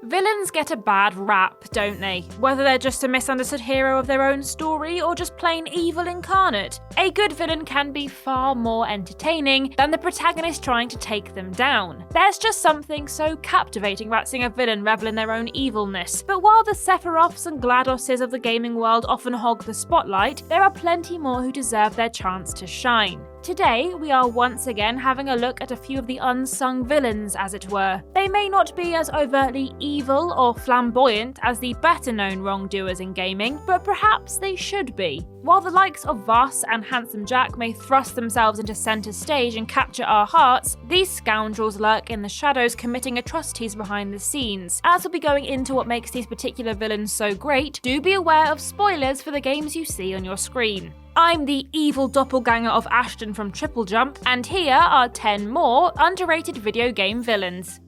Villains get a bad rap, don't they? Whether they're just a misunderstood hero of their own story or just plain evil incarnate. A good villain can be far more entertaining than the protagonist trying to take them down. There's just something so captivating about seeing a villain revel in their own evilness. But while the Sephiroths and GLaDOSes of the gaming world often hog the spotlight, there are plenty more who deserve their chance to shine. Today, we are once again having a look at a few of the unsung villains, as it were. They may not be as overtly evil or flamboyant as the better-known wrongdoers in gaming, but perhaps they should be. While the likes of Voss and Handsome Jack may thrust themselves into centre stage and capture our hearts, these scoundrels lurk in the shadows committing atrocities behind the scenes. As we'll be going into what makes these particular villains so great, do be aware of spoilers for the games you see on your screen. I'm the evil doppelganger of Ashton from Triple Jump, and here are 10 more underrated video game villains.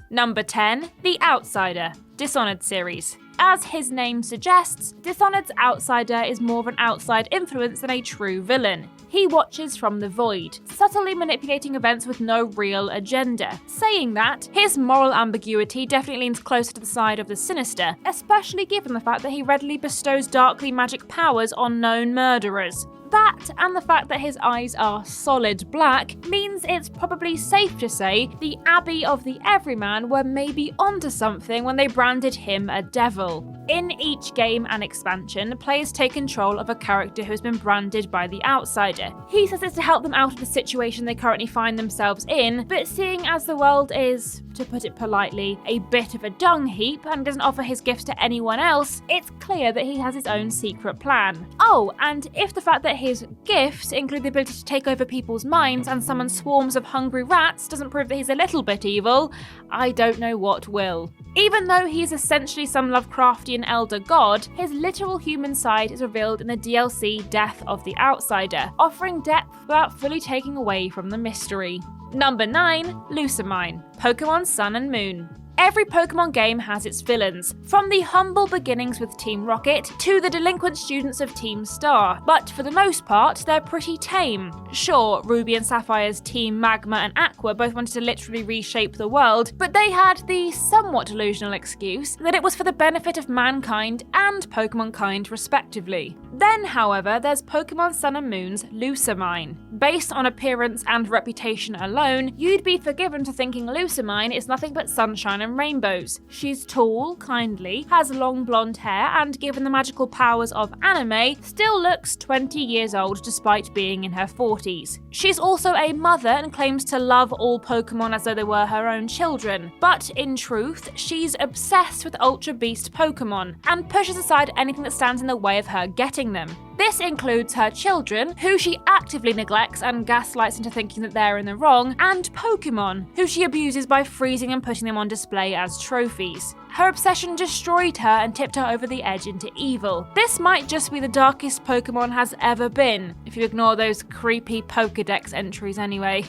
Number 10, The Outsider, Dishonored series. As his name suggests, Dishonored's outsider is more of an outside influence than a true villain. He watches from the void, subtly manipulating events with no real agenda. Saying that, his moral ambiguity definitely leans closer to the side of the sinister, especially given the fact that he readily bestows darkly magic powers on known murderers. That, and the fact that his eyes are solid black, means it's probably safe to say the Abbey of the Everyman were maybe onto something when they branded him a devil. In each game and expansion, players take control of a character who has been branded by the outsider. He says it's to help them out of the situation they currently find themselves in, but seeing as the world is, to put it politely, a bit of a dung heap and doesn't offer his gifts to anyone else, it's clear that he has his own secret plan. Oh, and if the fact that his gifts include the ability to take over people's minds and summon swarms of hungry rats doesn't prove that he's a little bit evil, I don't know what will. Even though he is essentially some Lovecraftian elder god, his literal human side is revealed in the DLC Death of the Outsider, offering depth without fully taking away from the mystery. Number 9, Lucamine, Pokemon Sun and Moon. Every Pokemon game has its villains, from the humble beginnings with Team Rocket to the delinquent students of Team Star, but for the most part, they're pretty tame. Sure, Ruby and Sapphire's Team Magma and Aqua both wanted to literally reshape the world, but they had the somewhat delusional excuse that it was for the benefit of mankind and Pokemon kind respectively. Then, however, there's Pokemon Sun and Moon's Lucamine. Based on appearance and reputation alone, you'd be forgiven for thinking Lucamine is nothing but sunshine and rainbows. She's tall, kindly, has long blonde hair, and given the magical powers of anime, still looks 20 years old despite being in her 40s. She's also a mother and claims to love all Pokemon as though they were her own children, but in truth, she's obsessed with Ultra Beast Pokemon, and pushes aside anything that stands in the way of her getting them. This includes her children, who she actively neglects and gaslights into thinking that they're in the wrong, and Pokemon, who she abuses by freezing and putting them on display as trophies. Her obsession destroyed her and tipped her over the edge into evil. This might just be the darkest Pokemon has ever been, if you ignore those creepy Pokédex entries anyway.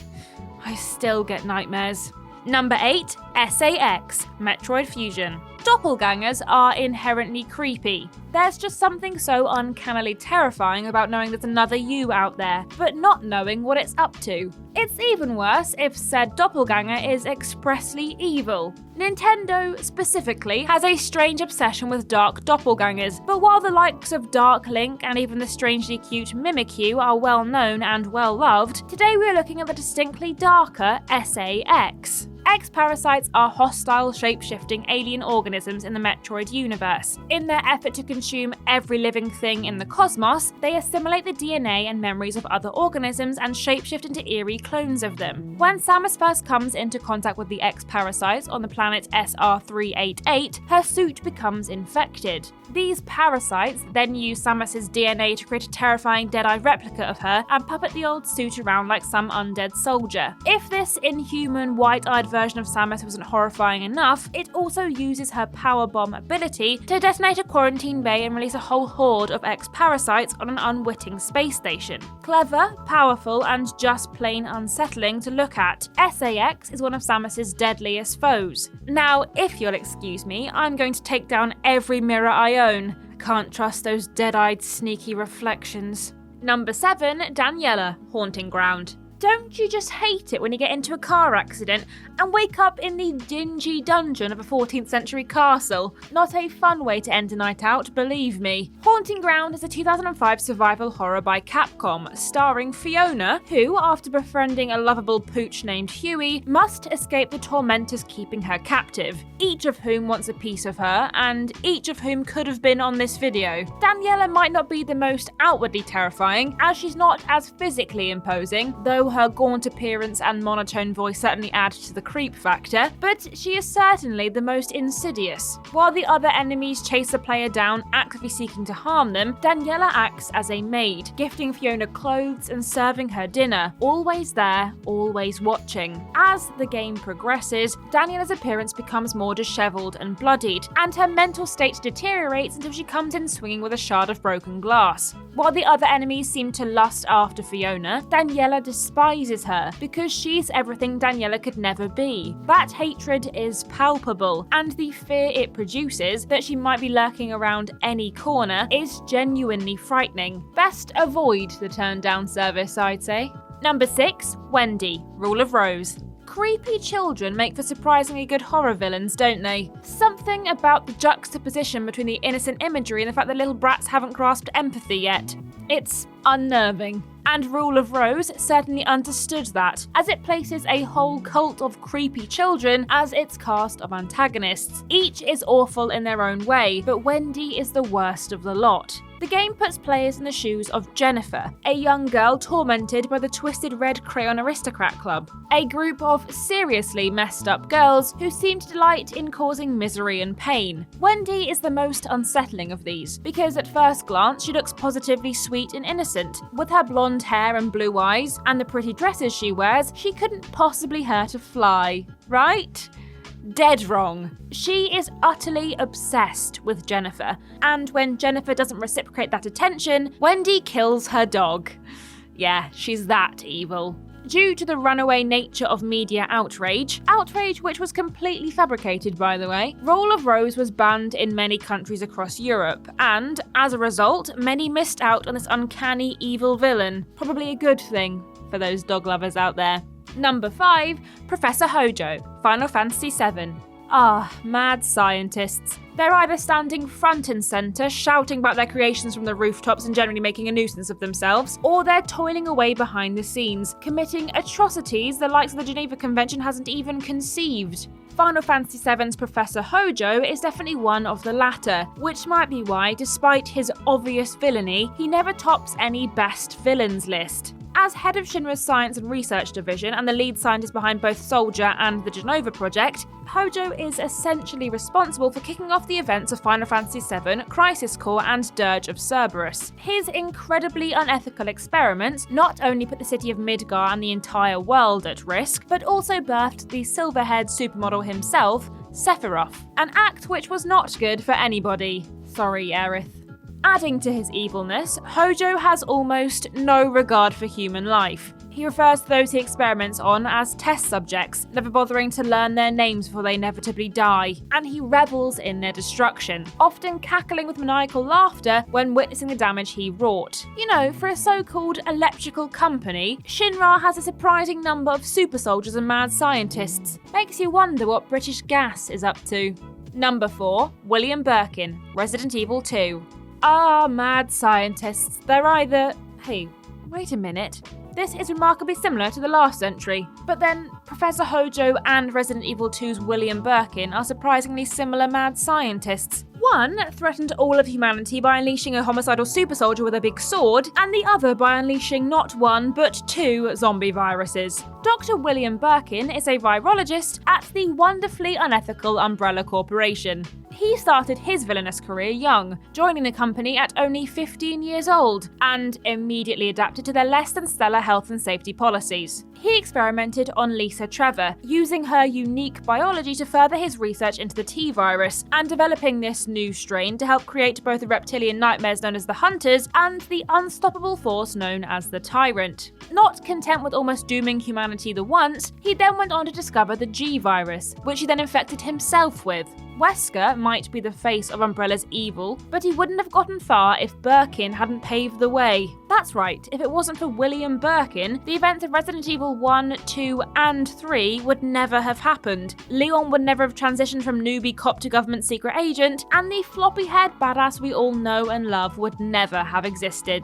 I still get nightmares. Number 8, SA-X, Metroid Fusion. Doppelgangers are inherently creepy. There's just something so uncannily terrifying about knowing there's another you out there, but not knowing what it's up to. It's even worse if said doppelganger is expressly evil. Nintendo, specifically, has a strange obsession with dark doppelgangers, but while the likes of Dark Link and even the strangely cute Mimikyu are well known and well loved, today we're looking at the distinctly darker SA-X. X-parasites are hostile, shape-shifting alien organisms in the Metroid universe. In their effort to consume every living thing in the cosmos, they assimilate the DNA and memories of other organisms and shapeshift into eerie clones of them. When Samus first comes into contact with the X-parasites on the planet SR388, her suit becomes infected. These parasites then use Samus's DNA to create a terrifying dead-eyed replica of her and puppet the old suit around like some undead soldier. If this inhuman, white-eyed version of Samus wasn't horrifying enough, it also uses her power bomb ability to detonate a quarantine bay and release a whole horde of X-parasites on an unwitting space station. Clever, powerful, and just plain unsettling to look at, SA-X is one of Samus's deadliest foes. Now, if you'll excuse me, I'm going to take down every mirror I own. I can't trust those dead-eyed, sneaky reflections. Number 7, Daniela, Haunting Ground. Don't you just hate it when you get into a car accident and wake up in the dingy dungeon of a 14th century castle. Not a fun way to end a night out, believe me. Haunting Ground is a 2005 survival horror by Capcom, starring Fiona, who, after befriending a lovable pooch named Huey, must escape the tormentors keeping her captive, each of whom wants a piece of her, and each of whom could have been on this video. Daniela might not be the most outwardly terrifying, as she's not as physically imposing, though her gaunt appearance and monotone voice certainly add to the creep factor, but she is certainly the most insidious. While the other enemies chase the player down, actively seeking to harm them, Daniela acts as a maid, gifting Fiona clothes and serving her dinner, always there, always watching. As the game progresses, Daniela's appearance becomes more disheveled and bloodied, and her mental state deteriorates until she comes in swinging with a shard of broken glass. While the other enemies seem to lust after Fiona, Daniela despises her because she's everything Daniela could never be. That hatred is palpable, and the fear it produces that she might be lurking around any corner is genuinely frightening. Best avoid the turn down service, I'd say. Number 6, Wendy, Rule of Rose. Creepy children make for surprisingly good horror villains, don't they? Something about the juxtaposition between the innocent imagery and the fact that little brats haven't grasped empathy yet. It's unnerving. And Rule of Rose certainly understood that, as it places a whole cult of creepy children as its cast of antagonists. Each is awful in their own way, but Wendy is the worst of the lot. The game puts players in the shoes of Jennifer, a young girl tormented by the Twisted Red Crayon Aristocrat Club, a group of seriously messed up girls who seem to delight in causing misery and pain. Wendy is the most unsettling of these, because at first glance she looks positively sweet and innocent. With her blonde hair and blue eyes, and the pretty dresses she wears, she couldn't possibly hurt a fly, right? Dead wrong. She is utterly obsessed with Jennifer, and when Jennifer doesn't reciprocate that attention, Wendy kills her dog. Yeah, she's that evil. Due to the runaway nature of media outrage which was completely fabricated by the way, Rule of Rose was banned in many countries across Europe, and as a result, many missed out on this uncanny evil villain. Probably a good thing for those dog lovers out there. Number 5, Professor Hojo, Final Fantasy VII. Mad scientists. They're either standing front and centre, shouting about their creations from the rooftops and generally making a nuisance of themselves, or they're toiling away behind the scenes, committing atrocities the likes of the Geneva Convention hasn't even conceived. Final Fantasy VII's Professor Hojo is definitely one of the latter, which might be why, despite his obvious villainy, he never tops any best villains list. As head of Shinra's Science and Research Division and the lead scientist behind both Soldier and the Genova Project, Hojo is essentially responsible for kicking off the events of Final Fantasy VII, Crisis Core and Dirge of Cerberus. His incredibly unethical experiments not only put the city of Midgar and the entire world at risk, but also birthed the silver-haired supermodel himself, Sephiroth, an act which was not good for anybody. Sorry, Aerith. Adding to his evilness, Hojo has almost no regard for human life. He refers to those he experiments on as test subjects, never bothering to learn their names before they inevitably die, and he revels in their destruction, often cackling with maniacal laughter when witnessing the damage he wrought. You know, for a so-called electrical company, Shinra has a surprising number of super soldiers and mad scientists. Makes you wonder what British Gas is up to. Number 4, William Birkin, Resident Evil 2. Mad scientists. They're either... Hey, wait a minute. This is remarkably similar to the last entry. But then, Professor Hojo and Resident Evil 2's William Birkin are surprisingly similar mad scientists. One threatened all of humanity by unleashing a homicidal super soldier with a big sword, and the other by unleashing not one, but 2 zombie viruses. Dr. William Birkin is a virologist at the wonderfully unethical Umbrella Corporation. He started his villainous career young, joining the company at only 15 years old, and immediately adapted to their less than stellar health and safety policies. He experimented on Lisa Trevor, using her unique biology to further his research into the T-virus, and developing this new strain to help create both the reptilian nightmares known as the Hunters and the unstoppable force known as the Tyrant. Not content with almost dooming humanity the once, he then went on to discover the G-virus, which he then infected himself with. Wesker might be the face of Umbrella's evil, but he wouldn't have gotten far if Birkin hadn't paved the way. That's right, if it wasn't for William Birkin, the events of Resident Evil 1, 2, and 3 would never have happened. Leon would never have transitioned from newbie cop to government secret agent, and the floppy-haired badass we all know and love would never have existed.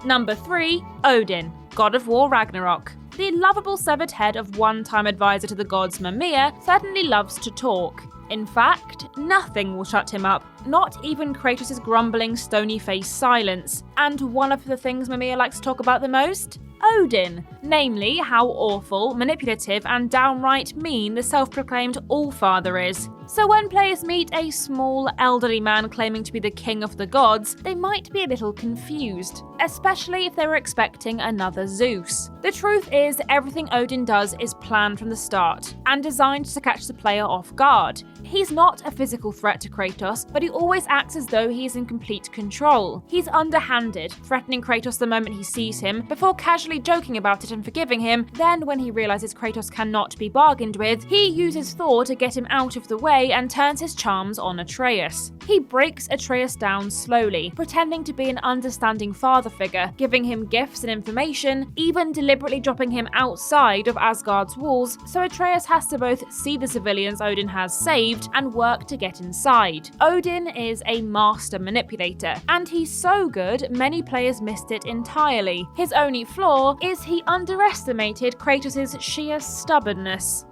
Number 3, Odin, God of War Ragnarok. The lovable severed head of one-time advisor to the gods Mimir certainly loves to talk. In fact, nothing will shut him up, not even Kratos' grumbling, stony-faced silence. And one of the things Mimir likes to talk about the most? Odin, namely how awful, manipulative, and downright mean the self-proclaimed All-Father is. So when players meet a small, elderly man claiming to be the king of the gods, they might be a little confused, especially if they were expecting another Zeus. The truth is, everything Odin does is planned from the start, and designed to catch the player off guard. He's not a physical threat to Kratos, but he always acts as though he is in complete control. He's underhanded, threatening Kratos the moment he sees him, before casually joking about it and forgiving him. Then, when he realizes Kratos cannot be bargained with, he uses Thor to get him out of the way and turns his charms on Atreus. He breaks Atreus down slowly, pretending to be an understanding father figure, giving him gifts and information, even deliberately dropping him outside of Asgard's walls, so Atreus has to both see the civilians Odin has saved and work to get inside. Odin is a master manipulator, and he's so good many players missed it entirely. His only flaw is he underestimated Kratos' sheer stubbornness.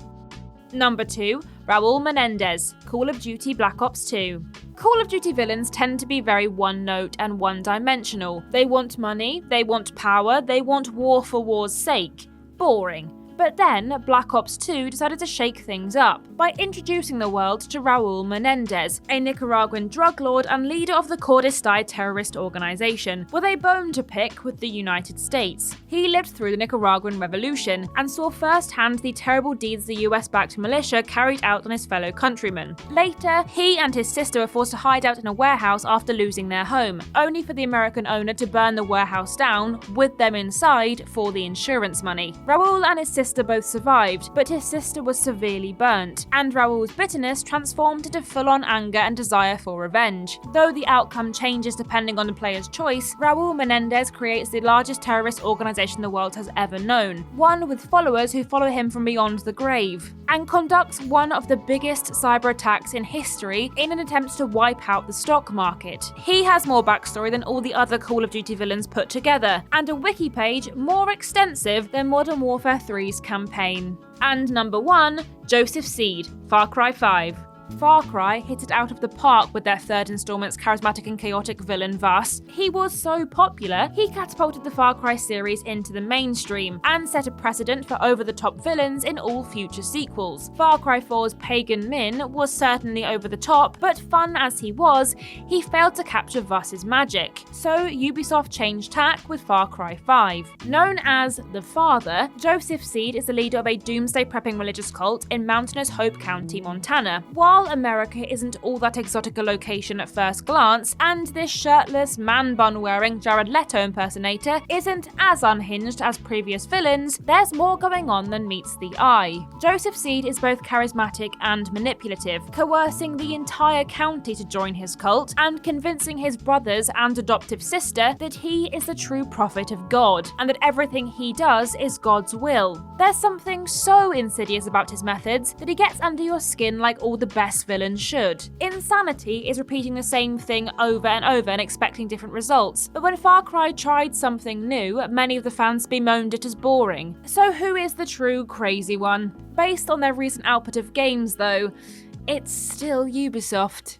Number 2, Raul Menendez, Call of Duty Black Ops 2. Call of Duty villains tend to be very one-note and one-dimensional. They want money, they want power, they want war for war's sake. Boring. But then, Black Ops 2 decided to shake things up by introducing the world to Raul Menendez, a Nicaraguan drug lord and leader of the Cordestay terrorist organization, with a bone to pick with the United States. He lived through the Nicaraguan Revolution and saw firsthand the terrible deeds the US-backed militia carried out on his fellow countrymen. Later, he and his sister were forced to hide out in a warehouse after losing their home, only for the American owner to burn the warehouse down, with them inside, for the insurance money. Raul and his sister both survived, but his sister was severely burnt, and Raul's bitterness transformed into full-on anger and desire for revenge. Though the outcome changes depending on the player's choice, Raul Menendez creates the largest terrorist organization the world has ever known, one with followers who follow him from beyond the grave, and conducts one of the biggest cyber attacks in history in an attempt to wipe out the stock market. He has more backstory than all the other Call of Duty villains put together, and a wiki page more extensive than Modern Warfare 3's campaign. And number 1, Joseph Seed, Far Cry 5. Far Cry hit it out of the park with their third installment's charismatic and chaotic villain Vaas. He was so popular, he catapulted the Far Cry series into the mainstream and set a precedent for over-the-top villains in all future sequels. Far Cry 4's Pagan Min was certainly over the top, but fun as he was, he failed to capture Vaas's magic. So Ubisoft changed tack with Far Cry 5. Known as the Father, Joseph Seed is the leader of a doomsday prepping religious cult in mountainous Hope County, Montana. While America isn't all that exotic a location at first glance, and this shirtless, man-bun-wearing Jared Leto impersonator isn't as unhinged as previous villains, there's more going on than meets the eye. Joseph Seed is both charismatic and manipulative, coercing the entire county to join his cult, and convincing his brothers and adoptive sister that he is the true prophet of God, and that everything he does is God's will. There's something so insidious about his methods that he gets under your skin like all the best villains should. Insanity is repeating the same thing over and over and expecting different results, but when Far Cry tried something new, many of the fans bemoaned it as boring. So who is the true crazy one? Based on their recent output of games though, it's still Ubisoft.